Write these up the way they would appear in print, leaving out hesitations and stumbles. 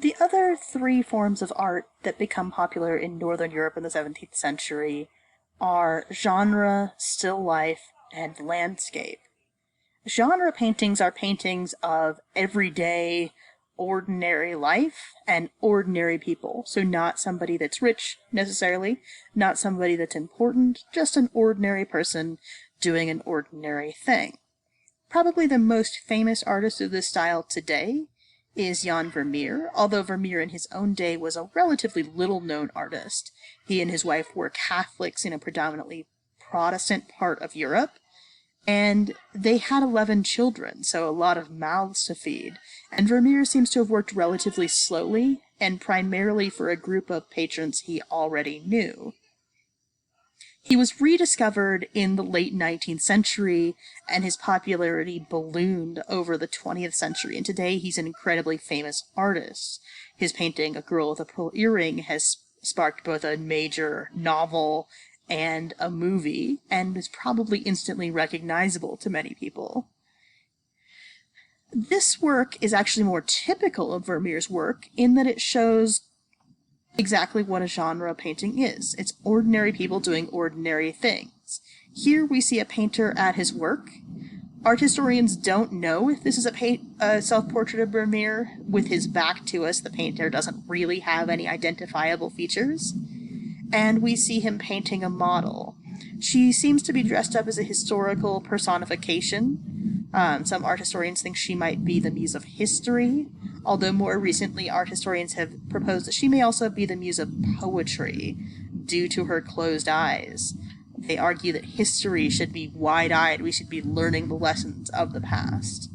The other three forms of art that become popular in Northern Europe in the 17th century are genre, still life, and landscape. Genre paintings are paintings of everyday, ordinary life and ordinary people. So not somebody that's rich, necessarily, not somebody that's important, just an ordinary person doing an ordinary thing. Probably the most famous artist of this style today is Jan Vermeer, although Vermeer in his own day was a relatively little-known artist. He and his wife were Catholics in a predominantly Protestant part of Europe, and they had 11 children, so a lot of mouths to feed. And Vermeer seems to have worked relatively slowly, and primarily for a group of patrons he already knew. He was rediscovered in the late 19th century, and his popularity ballooned over the 20th century, and today he's an incredibly famous artist. His painting, A Girl with a Pearl Earring, has sparked both a major novel and a movie, and is probably instantly recognizable to many people. This work is actually more typical of Vermeer's work in that it shows exactly what a genre painting is. It's ordinary people doing ordinary things. Here we see a painter at his work. Art historians don't know if this is a self-portrait of Vermeer. With his back to us, the painter doesn't really have any identifiable features. And we see him painting a model. She seems to be dressed up as a historical personification. Some art historians think she might be the muse of history, although more recently art historians have proposed that she may also be the muse of poetry, due to her closed eyes. They argue that history should be wide-eyed, we should be learning the lessons of the past.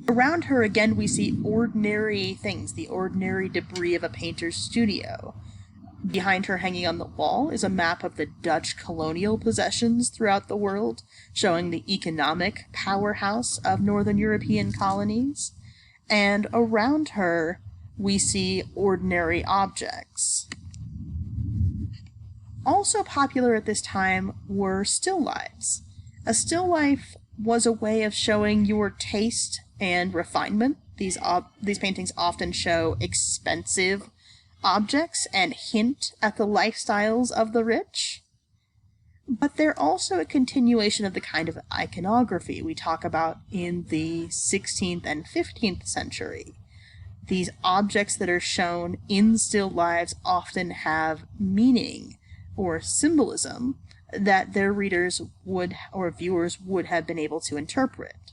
Around her, again, we see ordinary things, the ordinary debris of a painter's studio. Behind her, hanging on the wall, is a map of the Dutch colonial possessions throughout the world, showing the economic powerhouse of Northern European colonies. And around her, we see ordinary objects. Also popular at this time were still lifes. A still life was a way of showing your taste and refinement. These paintings often show expensive objects and hint at the lifestyles of the rich. But they're also a continuation of the kind of iconography we talk about in the 16th and 15th century. These objects that are shown in still lives often have meaning or symbolism that their readers would, or viewers would have been able to interpret.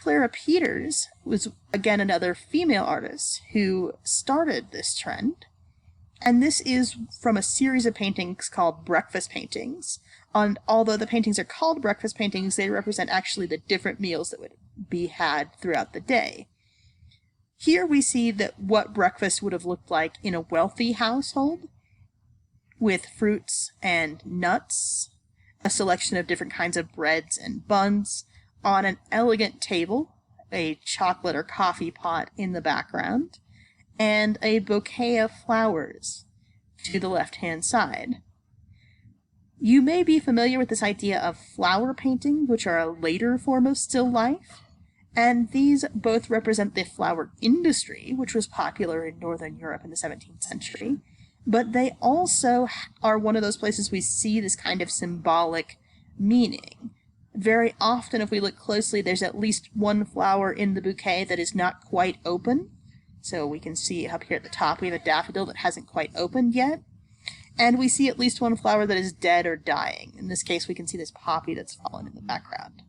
Clara Peters was, again, another female artist who started this trend, and this is from a series of paintings called breakfast paintings. And although the paintings are called breakfast paintings, they represent actually the different meals that would be had throughout the day. Here we see that what breakfast would have looked like in a wealthy household, with fruits and nuts, a selection of different kinds of breads and buns, on an elegant table, a chocolate or coffee pot in the background, and a bouquet of flowers to the left-hand side. You may be familiar with this idea of flower painting, which are a later form of still life, and these both represent the flower industry, which was popular in Northern Europe in the 17th century, but they also are one of those places we see this kind of symbolic meaning. Very often, if we look closely, there's at least one flower in the bouquet that is not quite open. So we can see up here at the top, we have a daffodil that hasn't quite opened yet. And we see at least one flower that is dead or dying. In this case, we can see this poppy that's fallen in the background.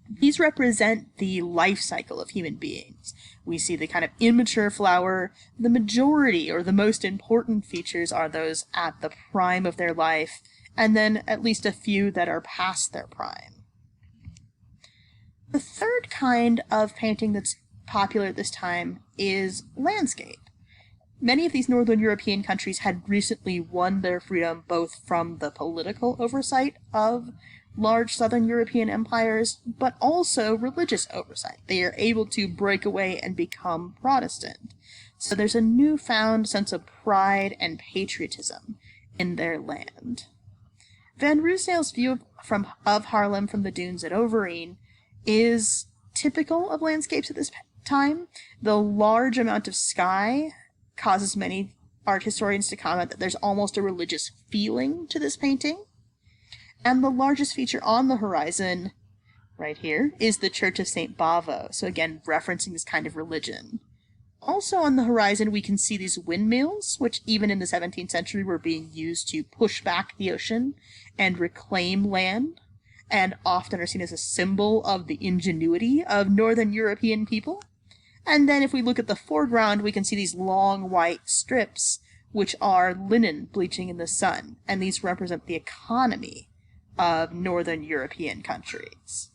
These represent the life cycle of human beings. We see the kind of immature flower. The majority, or the most important features, are those at the prime of their life, and then at least a few that are past their prime. The third kind of painting that's popular at this time is landscape. Many of these Northern European countries had recently won their freedom both from the political oversight of large Southern European empires, but also religious oversight. They are able to break away and become Protestant. So there's a newfound sense of pride and patriotism in their land. Van Rusnael's view of Haarlem from the dunes at Overeen is typical of landscapes at this time. The large amount of sky causes many art historians to comment that there's almost a religious feeling to this painting. And the largest feature on the horizon, right here, is the Church of St. Bavo, so again, referencing this kind of religion. Also on the horizon, we can see these windmills, which even in the 17th century were being used to push back the ocean and reclaim land, and often are seen as a symbol of the ingenuity of Northern European people. And then if we look at the foreground, we can see these long white strips, which are linen bleaching in the sun, and these represent the economy of Northern European countries.